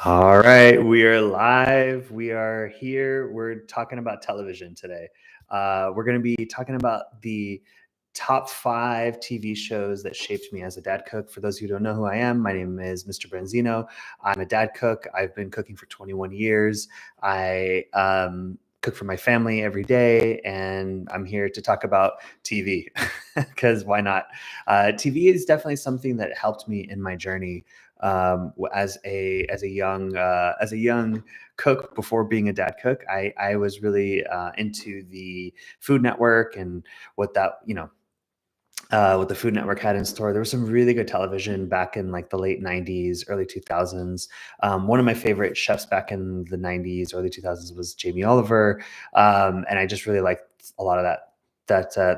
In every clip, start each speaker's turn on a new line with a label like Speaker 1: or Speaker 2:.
Speaker 1: All right, we are live. We are here. We're talking about television today. We're going to be talking about the top 5 TV shows that shaped me as a dad cook. For those of you who don't know who I am, my name is Mr. Branzino. I'm a dad cook. I've been cooking for 21 years. I cook for my family every day, and I'm here to talk about TV because why not? TV is definitely something that helped me in my journey as a young cook before being a dad cook. I was really into the Food Network and what that what the Food Network had in store. There was some really good television back in like the late 90s, early 2000s. One of my favorite chefs back in the 90s, early 2000s was Jamie Oliver. And I just really liked a lot of that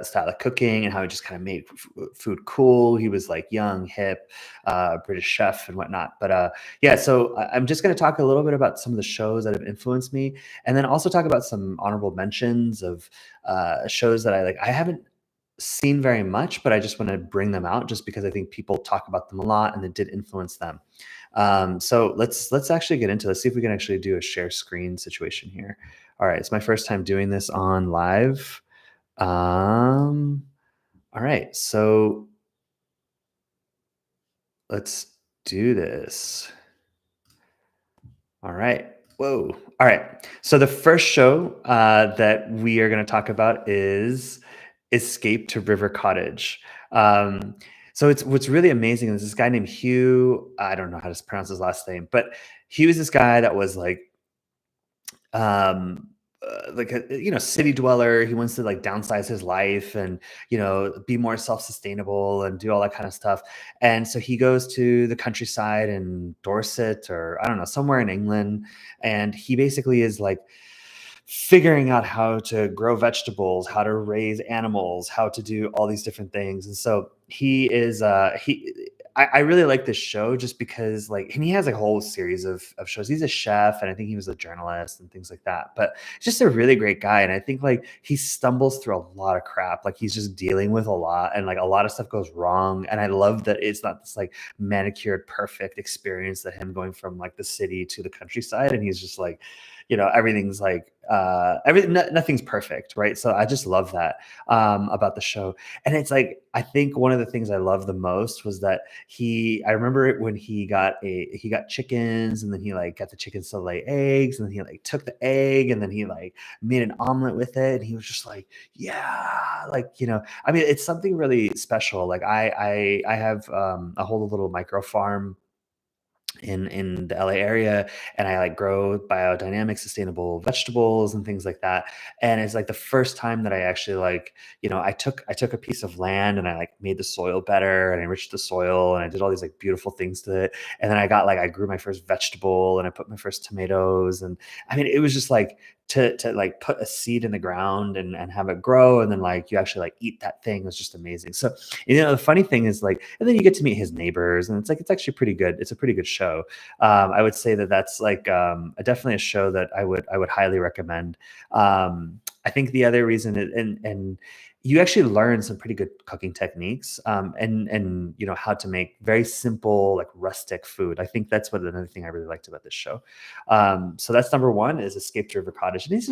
Speaker 1: style of cooking and how he just kind of made food cool. He was like young, hip, British chef and whatnot. But yeah, so I'm just going to talk a little bit about some of the shows that have influenced me, and then also talk about some honorable mentions of shows that I like. I haven't seen very much, but I just want to bring them out just because I think people talk about them a lot and it did influence them. So let's actually get into. Let's see if we can actually do a share screen situation here. All right, it's my first time doing this on live. All right, so let's do this. All right. Whoa. All right. So the first show that we are going to talk about is Escape to River Cottage. Um, so it's what's really amazing is this guy named Hugh. I don't know how to pronounce his last name, but he was this guy that was um like a city dweller. He wants to like downsize his life and be more self-sustainable and do all that kind of stuff. And so he goes to the countryside in Dorset, or I don't know, somewhere in England, and he basically is like figuring out how to grow vegetables, how to raise animals, how to do all these different things. And so he is I really like this show just because like, and he has like a whole series of shows. He's a chef and I think he was a journalist and things like that. But he's just a really great guy. And I think like he stumbles through a lot of crap. Like he's just dealing with a lot, and like a lot of stuff goes wrong. And I love that it's not this like manicured perfect experience that him going from like the city to the countryside. And he's just like, everything's like nothing's perfect, right? So I just love that about the show. And it's like, I think one of the things I love the most was that I remember it when he got chickens, and then he like got the chickens to lay eggs, and then he like took the egg and then he like made an omelet with it, and he was just like, yeah, like, I mean, it's something really special. Like I have a whole little micro farm in the LA area, and I like grow biodynamic sustainable vegetables and things like that. And it's like the first time that I actually like, I took a piece of land and I like made the soil better and I enriched the soil and I did all these like beautiful things to it. And then I grew my first vegetable and I put my first tomatoes, and I mean it was just like to like put a seed in the ground and have it grow, and then like you actually like eat that thing was just amazing. So the funny thing is like, and then you get to meet his neighbors, and it's like it's actually pretty good. It's a pretty good show. I would say that that's like definitely a show that I would highly recommend. I think the other reason and you actually learn some pretty good cooking techniques, and how to make very simple like rustic food. I think that's what another thing I really liked about this show. So that's number one, is Escape to River Cottage, and it's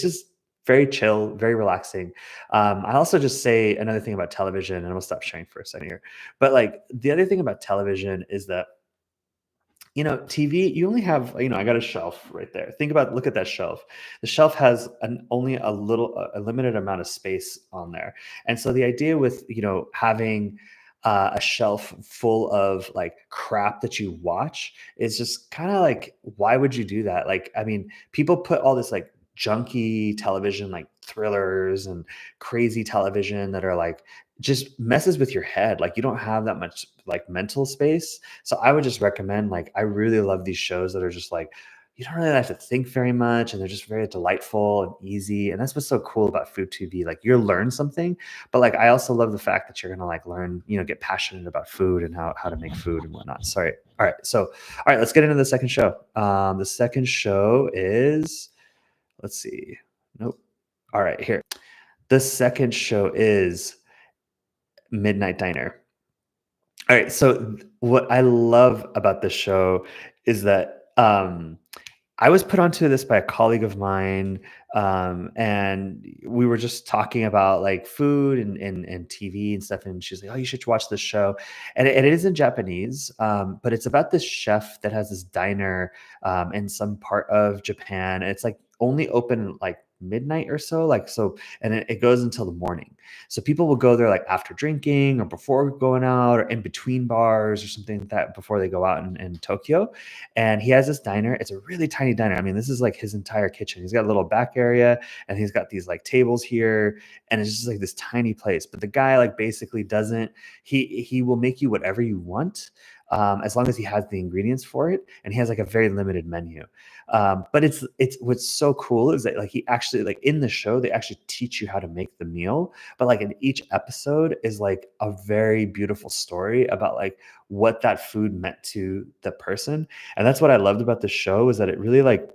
Speaker 1: just very chill, very relaxing. I also just say another thing about television, and I'm gonna stop sharing for a second here. But like the other thing about television is that TV, you only have, I got a shelf right there. Look at that shelf. The shelf has only a limited amount of space on there. And so the idea with, having a shelf full of like crap that you watch is just kind of like, why would you do that? Like, I mean, people put all this like junky television, like thrillers and crazy television that are like, just messes with your head. Like you don't have that much like mental space. So I would just recommend, like, I really love these shows that are just like, you don't really have to think very much, and they're just very delightful and easy. And that's what's so cool about food TV. Like you'll learn something, but like I also love the fact that you're gonna like learn, get passionate about food and how to make food and whatnot. Sorry. All right. So all right, let's get into the second show. The second show is, let's see. Nope. All right, here. The second show is Midnight Diner. All right. So what I love about this show is that Um, I was put onto this by a colleague of mine, and we were just talking about like food and TV and stuff. And she's like, "Oh, you should watch this show," and it is in Japanese, but it's about this chef that has this diner in some part of Japan. And it's like only open like midnight or so, like so, and it goes until the morning. So people will go there like after drinking or before going out or in between bars or something like that before they go out in Tokyo. And he has this diner. It's a really tiny diner. I mean, this is like his entire kitchen. He's got a little back area and he's got these like tables here. And it's just like this tiny place. But the guy like basically doesn't, he will make you whatever you want. As long as he has the ingredients for it, and he has like a very limited menu. But it's what's so cool is that like he actually like in the show they actually teach you how to make the meal, but like in each episode is like a very beautiful story about like what that food meant to the person. And that's what I loved about the show is that it really like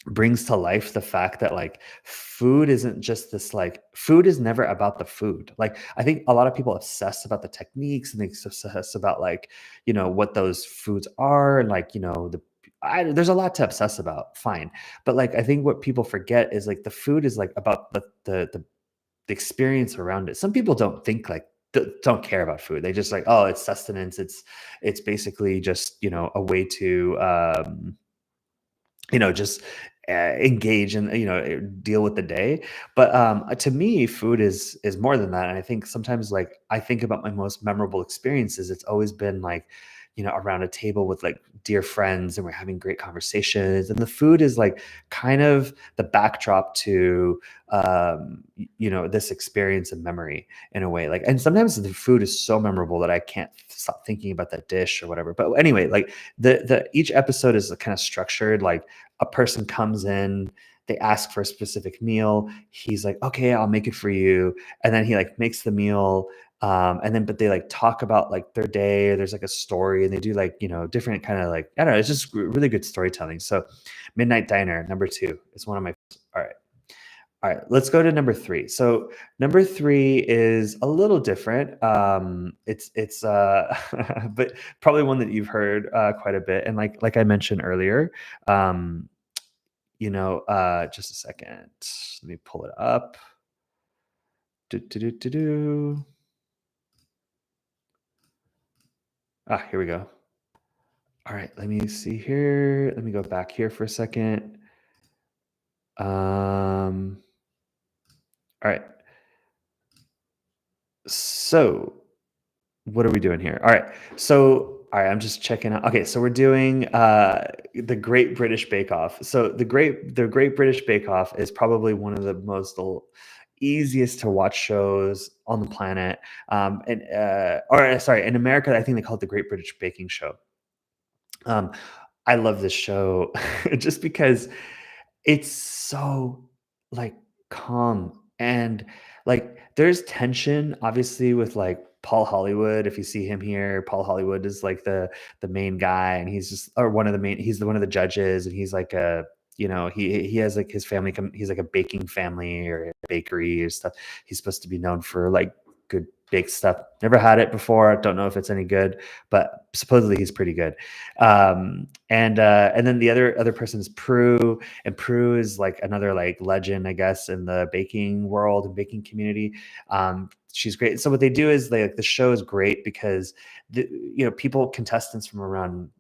Speaker 1: brings to life the fact that like food isn't just this like food is never about the food. Like I think a lot of people obsess about the techniques and they obsess about like, what those foods are and like, there's a lot to obsess about, fine. But like I think what people forget is like the food is like about the experience around it. Some people don't think like don't care about food. They just like, oh, it's sustenance. It's basically just, a way to just engage and deal with the day. But to me, food is more than that. And I think sometimes like I think about my most memorable experiences. It's always been like around a table with like dear friends and we're having great conversations. And the food is like kind of the backdrop to this experience and memory in a way. Like, and sometimes the food is so memorable that I can't stop thinking about that dish or whatever. But anyway, like the each episode is kind of structured like a person comes in, they ask for a specific meal. He's like, okay, I'll make it for you. And then he like makes the meal. And then, but they like talk about like their day. There's like a story and they do like, different kind of like, I don't know, it's just really good storytelling. So Midnight Diner, number 2, is one of my, all right. All right, let's go to number 3. So number 3 is a little different. It's but probably one that you've heard quite a bit. And like I mentioned earlier, just a second. Let me pull it up. Do, do, do, do, do. Here we go. All right, let me see here. Let me go back here for a second. All right. So what are we doing here? All right. So, all right, I'm just checking out. Okay, so we're doing the Great British Bake Off. So the Great British Bake Off is probably one of the most easiest to watch shows on the planet. And or sorry, in America, I think they call it the Great British Baking Show. Um, I love this show just because it's so, like, calm and, like, there's tension, obviously, with, like, Paul Hollywood. If you see him here, Paul Hollywood is, like, the main guy, and he's just or one of the main he's the one of the judges, and he's like a he has, like, his family he's like a baking family or a bakery or stuff. He's supposed to be known for, like, good baked stuff. Never had it before, don't know if it's any good, but supposedly he's pretty good. And then the other person is Prue, and Prue is like another like legend, I guess, in the baking world and baking community. She's great. So what they do is like the show is great because people contestants from around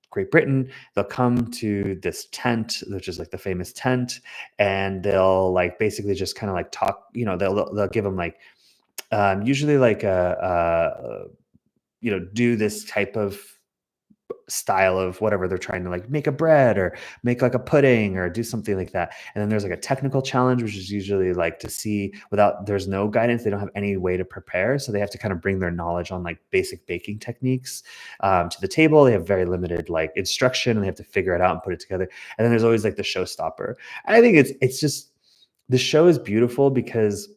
Speaker 1: Great Britain, they'll come to this tent, which is like the famous tent, and they'll like basically just kind of like talk. They'll give them like usually like do this type of style of whatever they're trying to like make a bread or make like a pudding or do something like that. And then there's like a technical challenge, which is usually like to see without there's no guidance, they don't have any way to prepare. So they have to kind of bring their knowledge on like basic baking techniques to the table. They have very limited like instruction and they have to figure it out and put it together. And then there's always like the showstopper. I think it's just the show is beautiful because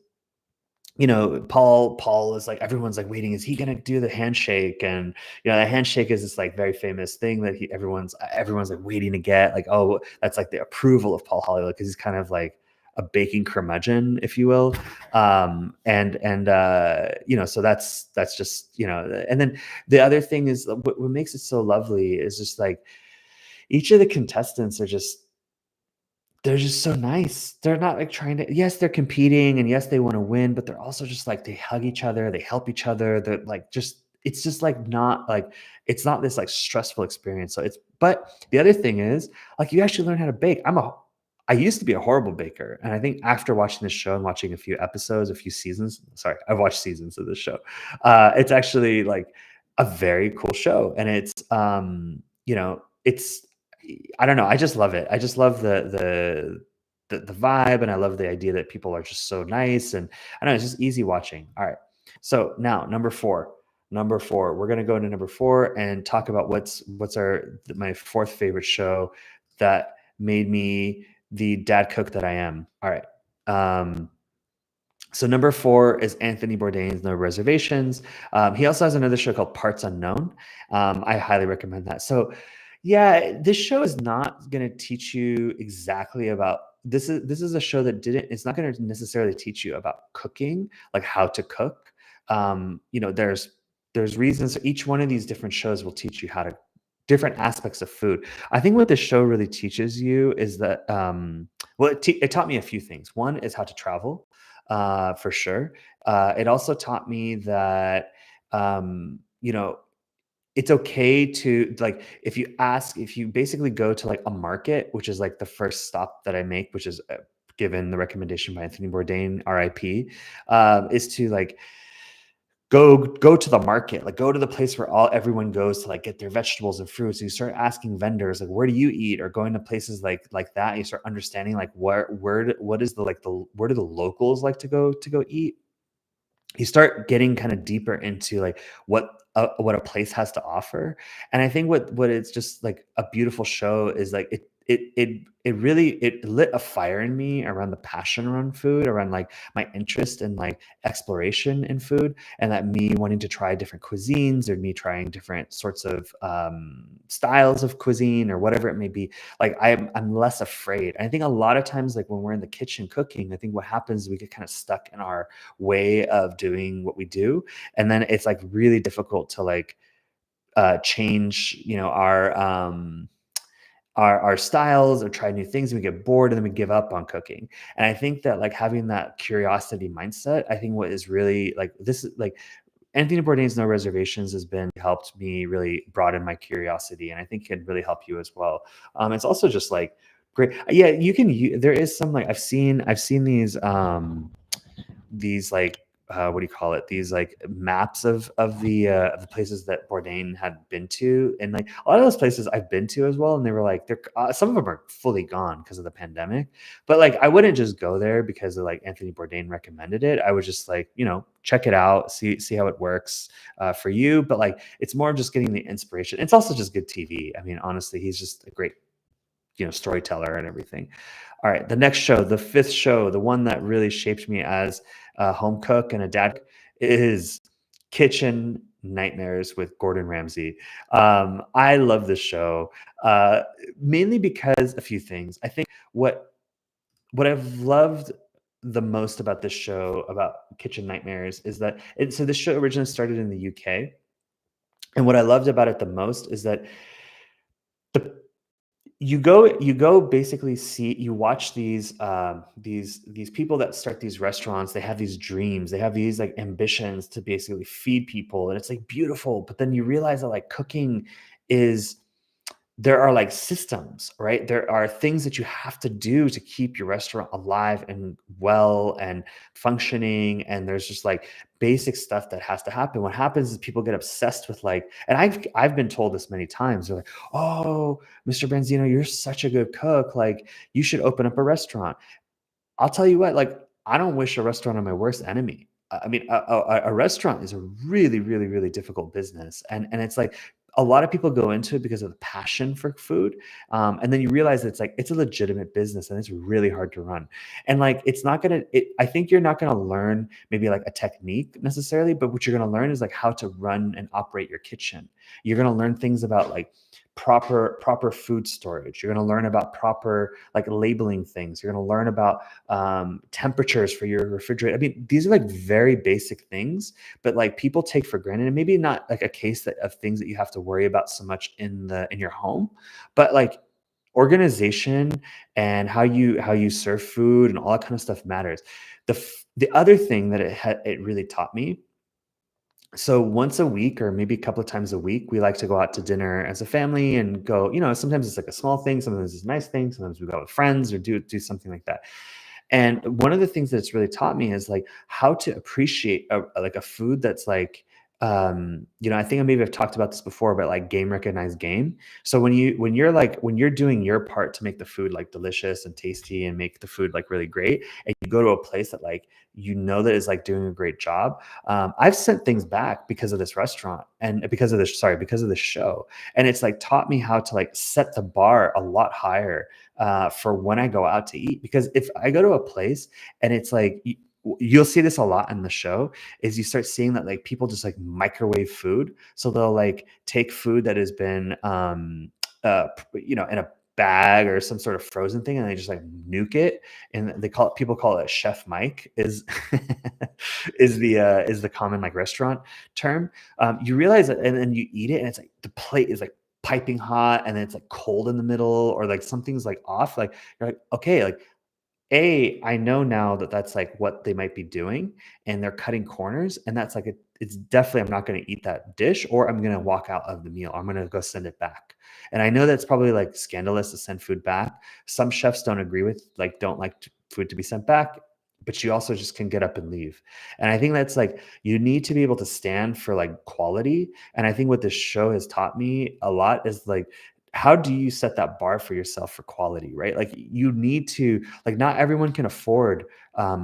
Speaker 1: Paul is like everyone's like waiting. Is he gonna do the handshake? And the handshake is this like very famous thing that everyone's like waiting to get. Like, oh, that's like the approval of Paul Hollywood because he's kind of like a baking curmudgeon, if you will. So that's just. And then the other thing is what makes it so lovely is just like each of the contestants are just they're just so nice. They're not, like, trying to yes, they're competing, and yes, they wanna win, but they're also just, like, they hug each other, they help each other, they're, like, just it's just, like, not, like it's not this, like, stressful experience, so it's but the other thing is, like, you actually learn how to bake. I used to be a horrible baker, and I think after watching this show and watching a few episodes, a few seasons sorry, I've watched seasons of this show. It's actually, like, a very cool show, and it's I don't know. I just love it. I just love the vibe, and I love the idea that people are just so nice, and I don't know. It's just easy watching. All right. So now number four. Number four. We're gonna go into number four and talk about what's my fourth favorite show that made me the dad cook that I am. All right. So number four is Anthony Bourdain's No Reservations. He also has another show called Parts Unknown. I highly recommend that. So, yeah, this show is not going to teach you exactly about this is a show that didn't. It's not going to necessarily teach you about cooking, like how to cook. There's reasons. Each one of these different shows will teach you how to different aspects of food. I think what this show really teaches you is that well, it taught me a few things. One is how to travel for sure. It also taught me that, it's okay to like if you basically go to like a market, which is like the first stop that I make, which is given the recommendation by Anthony Bourdain, RIP, is to like go to the market, like go to the place where all everyone goes to like get their vegetables and fruits. You start asking vendors like, where do you eat, or going to places like that. You start understanding like what is the like the where do the locals like to go eat. You start getting kind of deeper into like what a place has to offer. And I think what it's just like a beautiful show is like it really it lit a fire in me around the passion around food, around like my interest in like exploration in food, and that me wanting to try different cuisines, or me trying different sorts of styles of cuisine, or whatever it may be. Like I'm less afraid. I think a lot of times, like when we're in the kitchen cooking, I think what happens is we get kind of stuck in our way of doing what we do, and then it's like really difficult to like change, our styles, or try new things, and we get bored, and then we give up on cooking. And I think that like having that curiosity mindset, I think what is really like this is like Anthony Bourdain's No Reservations has been helped me really broaden my curiosity, and I think it can really help you as well. It's also just like great. Yeah, there is some like I've seen these like what do you call it? These like maps of the places that Bourdain had been to, and like a lot of those places I've been to as well, and they were like some of them are fully gone because of the pandemic. But like I wouldn't just go there because of like Anthony Bourdain recommended it. I would just like check it out, see how it works for you. But like it's more of just getting the inspiration. It's also just good TV. I mean, honestly, he's just a great storyteller and everything. All right, the next show, the fifth show, the one that really shaped me as a home cook and a dad is Kitchen Nightmares with Gordon Ramsay. I love this show mainly because a few things. I think what I've loved the most about this show, about Kitchen Nightmares, is that so this show originally started in the UK, and what I loved about it the most is that the you go basically see you watch these people that start these restaurants. They have these dreams, they have these like ambitions to basically feed people, and it's like beautiful. But then you realize that like cooking is there are like systems, right? There are things that you have to do to keep your restaurant alive and well and functioning. And there's just like basic stuff that has to happen. What happens is people get obsessed with like, and I've been told this many times. They're like, "Oh, Mr. Branzino, you're such a good cook. Like, you should open up a restaurant." I'll tell you what, like, I don't wish a restaurant on my worst enemy. I mean, a restaurant is a really, really, really difficult business, and it's like a lot of people go into it because of the passion for food, and then you realize that it's like it's a legitimate business, and it's really hard to run. And like, it's not gonna. I think you're not gonna learn maybe like a technique necessarily, but what you're gonna learn is like how to run and operate your kitchen. You're gonna learn things about like proper food storage. You're going to learn about proper like labeling things. You're going to learn about temperatures for your refrigerator. I mean, these are like very basic things, but like people take for granted, and maybe not like a case that of things that you have to worry about so much in your home, but like organization and how you serve food and all that kind of stuff matters. The other thing that it really taught me, so once a week or maybe a couple of times a week, we like to go out to dinner as a family and go, sometimes it's like a small thing, sometimes it's a nice thing, sometimes we go with friends or do something like that. And one of the things that it's really taught me is like how to appreciate like a food that's like, I think I maybe have talked about this before, but like game recognized game. So when you're doing your part to make the food like delicious and tasty and make the food like really great, and you go to a place that like that is like doing a great job. I've sent things back because of this restaurant and because of this show, and it's like taught me how to like set the bar a lot higher for when I go out to eat. Because if I go to a place and it's like you'll see this a lot in the show, is you start seeing that like people just like microwave food. So they'll like take food that has been in a bag or some sort of frozen thing, and they just like nuke it, and people call it chef Mike is is the common like restaurant term. You realize that, and then you eat it and it's like the plate is like piping hot, and then it's like cold in the middle, or like something's like off. Like you're like, okay, like I know now that that's like what they might be doing, and they're cutting corners, and that's like it's definitely, I'm not going to eat that dish, or I'm going to walk out of the meal. I'm going to go send it back. And I know that's probably like scandalous to send food back. Some chefs don't like food to be sent back, but you also just can get up and leave. And I think that's like you need to be able to stand for like quality. And I think what this show has taught me a lot is like, how do you set that bar for yourself for quality, right? Like you need to, like, not everyone can afford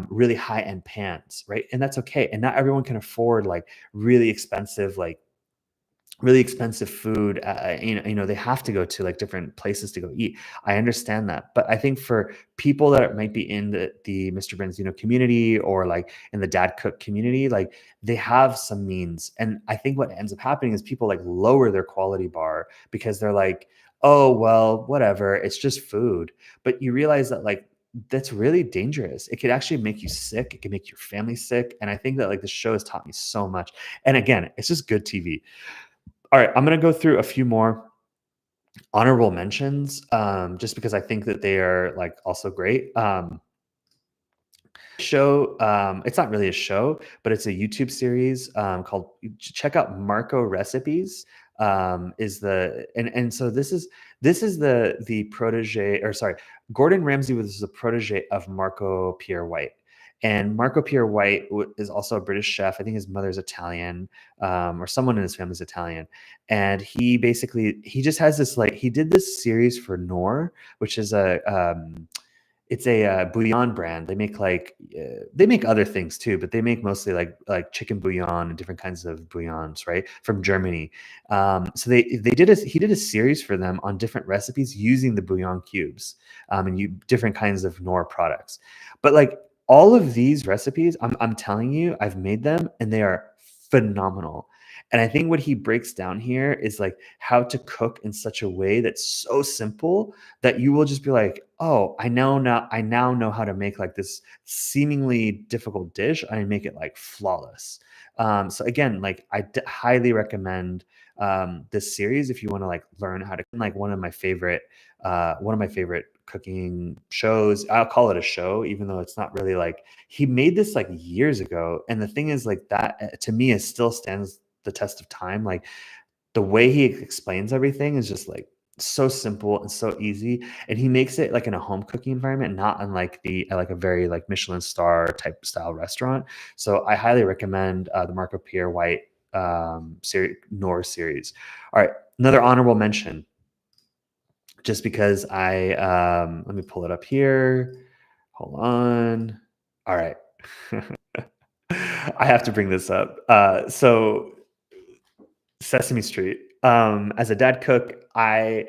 Speaker 1: really high end pans, right? And that's okay. And not everyone can afford like really expensive, like really expensive food. They have to go to like different places to go eat. I understand that, but I think for people that might be in the Mr. Benzino community, or like in the dad cook community, like they have some means. And I think what ends up happening is people like lower their quality bar because they're like, oh well, whatever, it's just food. But you realize that like that's really dangerous. It could actually make you sick. It can make your family sick. And I think that like the show has taught me so much. And again, it's just good TV. All right, I'm gonna go through a few more honorable mentions, just because I think that they are like also great. It's not really a show, but it's a YouTube series called. Check out Marco Recipes. Is the and so this is the protege, or sorry, Gordon Ramsay was the protege of Marco Pierre White. And Marco Pierre White is also a British chef. I think his mother's Italian, or someone in his family is Italian. And he just has this, like, he did this series for Knorr, which is it's a bouillon brand. They make other things too, but they make mostly like chicken bouillon and different kinds of bouillons, right, from Germany. So he did a series for them on different recipes using the bouillon cubes, and different kinds of Knorr products. But like all of these recipes, I'm telling you, I've made them and they are phenomenal. And I think what he breaks down here is like how to cook in such a way that's so simple that you will just be like, oh, I now know how to make like this seemingly difficult dish and make it like flawless. So again, like highly recommend this series if you want to like learn how to, like, one of my favorite cooking shows. I'll call it a show, even though it's not really like, he made this like years ago. And the thing is like that to me is still stands the test of time. Like the way he explains everything is just like so simple and so easy, and he makes it like in a home cooking environment, not unlike the like a very like Michelin star type style restaurant. So I highly recommend the Marco Pierre White series, Knorr series. All right, another honorable mention, just because let me pull it up here. Hold on. All right. I have to bring this up. So Sesame Street. As a dad cook, I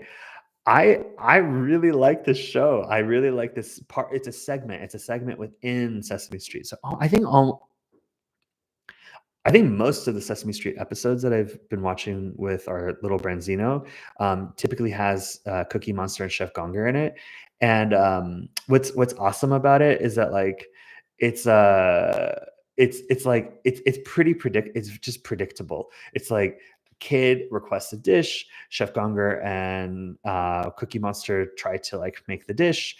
Speaker 1: really like this show. I really like this part. It's a segment. It's a segment within Sesame Street. So I think I think most of the Sesame Street episodes that I've been watching with our little Branzino, typically has Cookie Monster and Chef Gonger in it. And what's awesome about it is that like it's uh it's like it's just predictable. It's like kid requests a dish, Chef Gonger and Cookie Monster try to like make the dish.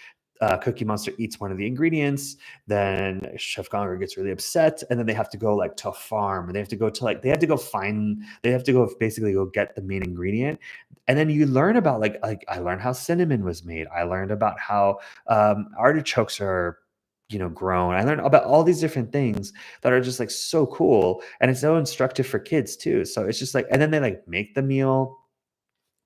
Speaker 1: Cookie Monster eats one of the ingredients, then Chef Gonger gets really upset, and then they have to go like to a farm, and they have to go to like they have to go basically go get the main ingredient, and then you learn about like I learned how cinnamon was made. I learned about how artichokes are grown. I learned about all these different things that are just like so cool, and it's so instructive for kids too. So it's just like, and then they like make the meal,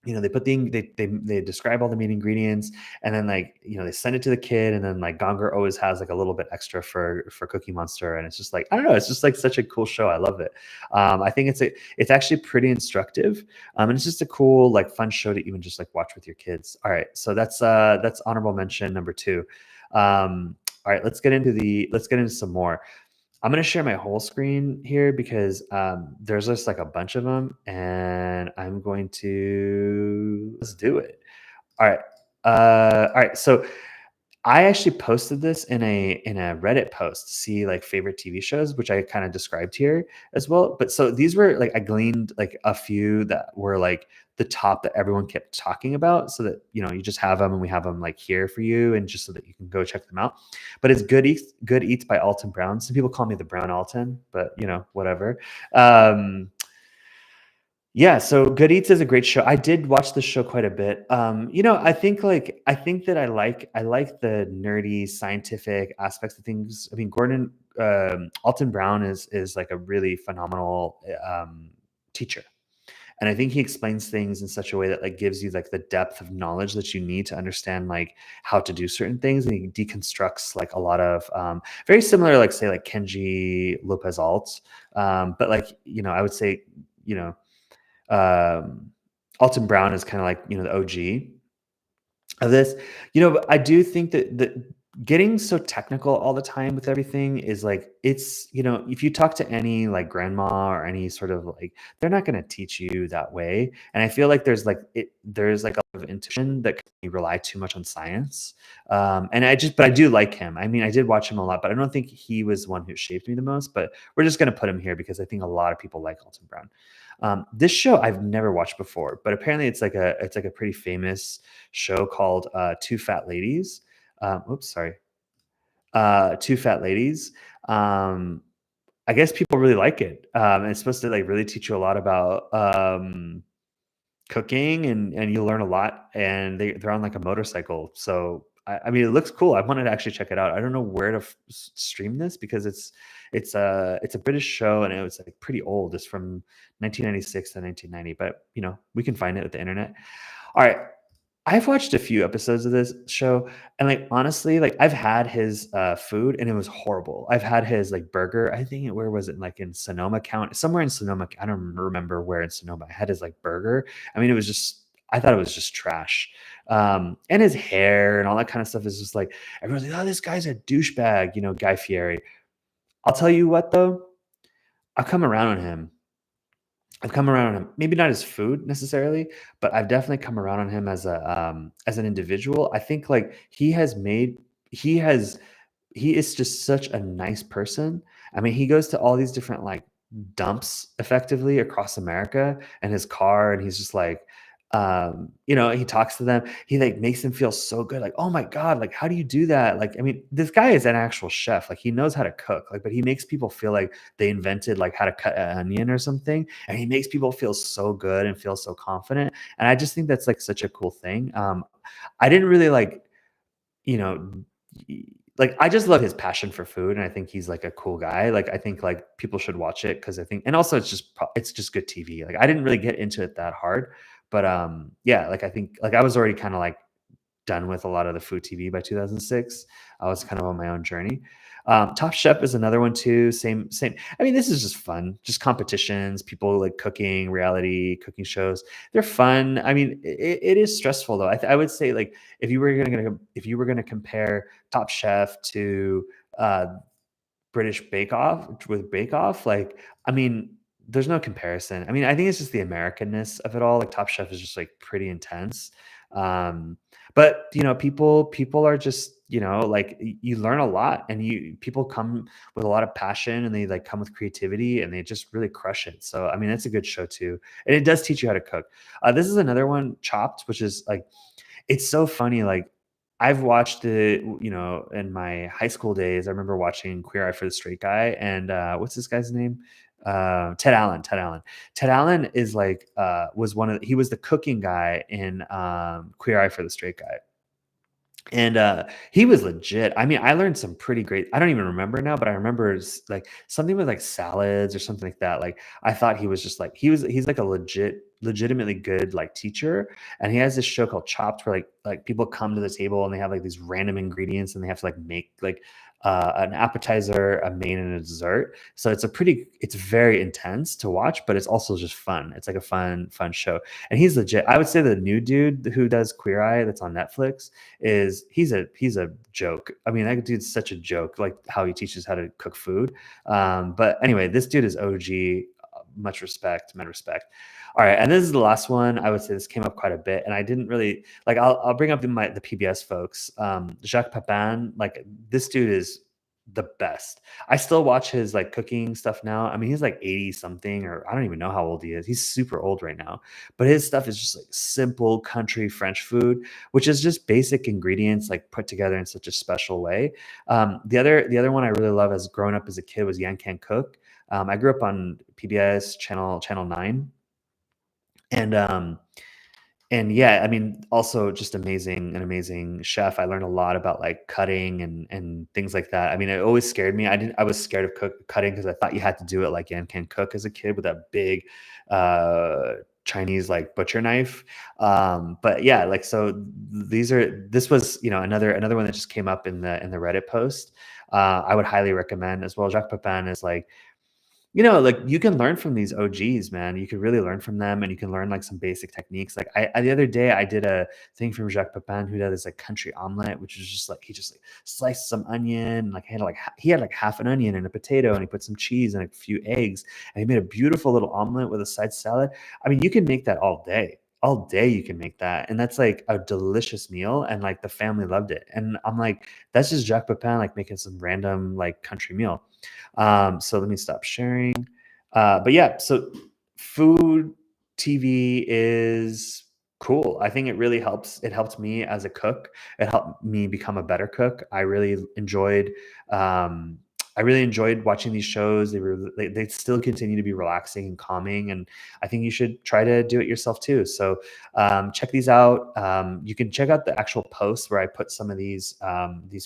Speaker 1: they put they describe all the main ingredients, and then like they send it to the kid, and then like Gonger always has like a little bit extra for Cookie Monster, and it's just like I don't know, it's just like such a cool show. I love it. I think it's actually pretty instructive, and it's just a cool like fun show to even just like watch with your kids. All right, so that's honorable mention number two. All right, let's get into some more. I'm gonna share my whole screen here because there's just like a bunch of them, and I'm going to let's do it. All right, all right. So I actually posted this in a Reddit post to see like favorite TV shows, which I kind of described here as well. But so these were like I gleaned like a few that were like the top that everyone kept talking about, so that you just have them, and we have them like here for you, and just so that you can go check them out. But it's Good Eats by Alton Brown. Some people call me the Brown Alton, but whatever. Um, yeah, so Good Eats is a great show. I did watch the show quite a bit. I think that I like the nerdy scientific aspects of things. I mean, Gordon Alton Brown is like a really phenomenal teacher. And I think he explains things in such a way that like gives you like the depth of knowledge that you need to understand like how to do certain things. And he deconstructs like a lot of very similar, like say like Kenji Lopez Alt. But like, I would say, you know, um, Alton Brown is kind of like the OG of this. But I do think that getting so technical all the time with everything is like it's if you talk to any like grandma or any sort of like they're not going to teach you that way. And I feel like there's like a lot of intuition that can rely too much on science. And but I do like him. I mean, I did watch him a lot, but I don't think he was one who shaped me the most. But we're just going to put him here because I think a lot of people like Alton Brown. This show I've never watched before, but apparently it's like a pretty famous show called Two Fat Ladies. Oops, sorry. Two Fat Ladies. Um, I guess people really like it. And it's supposed to like really teach you a lot about cooking, and you learn a lot. And they're on like a motorcycle, so I mean it looks cool. I wanted to actually check it out. I don't know where to stream this because it's a British show, and it was like pretty old. It's from 1996 to 1990, but we can find it with the internet. All right, I've watched a few episodes of this show, and like honestly, like I've had his food, and it was horrible. I've had his like burger. I think where was it? Like in Sonoma County, somewhere in Sonoma. I don't remember where in Sonoma. I had his like burger. I mean, it was just. I thought it was just trash. And his hair and all that kind of stuff is just like everyone's like, oh, this guy's a douchebag, Guy Fieri. I'll tell you what though, I've come around on him. I've come around on him. Maybe not his food necessarily, but I've definitely come around on him as an individual. I think like he has he is just such a nice person. I mean, he goes to all these different like dumps effectively across America in his car, and he's just like, he talks to them. He like makes them feel so good. Like, oh my God, like how do you do that? Like, I mean, this guy is an actual chef. Like he knows how to cook. Like, but he makes people feel like they invented like how to cut an onion or something. And he makes people feel so good and feel so confident. And I just think that's like such a cool thing. I didn't really like you know, like I just love his passion for food, and I think he's like a cool guy. Like I think like people should watch it because I think, and also it's just good TV. Like I didn't really get into it that hard, but yeah, like I think like I was already kind of like done with a lot of the food TV by 2006. I was kind of on my own journey. Top Chef is another one too. Same. I mean, this is just fun, just competitions, people like cooking, reality cooking shows. They're fun. I mean, it is stressful though. I would say like if you were gonna compare Top Chef to uh, British Bake Off with Bake Off, like, I mean, there's no comparison. I mean, I think it's just the Americanness of it all. Like Top Chef is just like pretty intense. Um, but people are just, like you learn a lot, and people come with a lot of passion, and they like come with creativity, and they just really crush it. So I mean, that's a good show too. And it does teach you how to cook. This is another one, Chopped, which is like, it's so funny, like, I've watched it, in my high school days. I remember watching Queer Eye for the Straight Guy, and, what's this guy's name? Ted Allen is like, was he was the cooking guy in, Queer Eye for the Straight Guy. And, he was legit. I mean, I learned some pretty great, I don't even remember now, but I remember like something with like salads or something like that. Like, I thought he was just like, he's like a legitimately good like teacher. And he has this show called Chopped, where like people come to the table, and they have like these random ingredients, and they have to like make like, an appetizer, a main, and a dessert. So it's very intense to watch, but it's also just fun. It's like a fun show. And he's legit. I would say the new dude who does Queer Eye that's on Netflix he's a joke. I mean, that dude's such a joke, like how he teaches how to cook food. But anyway, this dude is OG. Much respect, mad respect. All right, and this is the last one. I would say this came up quite a bit, and I didn't really like. I'll bring up the PBS folks. Jacques Pepin, like this dude is the best. I still watch his like cooking stuff now. I mean, he's like 80 something, or I don't even know how old he is. He's super old right now. But his stuff is just like simple country French food, which is just basic ingredients like put together in such a special way. The other one I really love as growing up as a kid was Yan Can Cook. I grew up on PBS channel 9, and yeah, I mean, also just an amazing chef. I learned a lot about like cutting and things like that. I mean, it always scared me. I was scared of cutting, because I thought you had to do it like Yan Can Cook as a kid with that big uh Chinese like butcher knife. But yeah, like, so this was, another one that just came up in the Reddit post. I would highly recommend as well. Jacques Pepin is like, like, you can learn from these OGs, man. You can really learn from them, and you can learn like some basic techniques. Like, the other day I did a thing from Jacques Pepin, who does this like country omelet, which is just like, he just like sliced some onion, and like he had like half an onion and a potato, and he put some cheese and a few eggs, and he made a beautiful little omelet with a side salad. I mean, you can make that all day. All day you can make that, and that's like a delicious meal, and like the family loved it. And I'm like, that's just Jacques Pepin like making some random like country meal. So let me stop sharing. But yeah, so food TV is cool. I think it really helps. It helped me as a cook. It helped me become a better cook. Um, I really enjoyed watching these shows. They still continue to be relaxing and calming, and I think you should try to do it yourself too. So check these out. You can check out the actual posts where I put some of these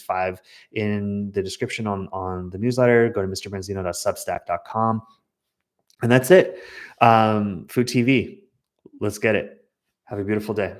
Speaker 1: five in the description on the newsletter. Go to mrbenzino.substack.com, and that's it. Food TV. Let's get it. Have a beautiful day.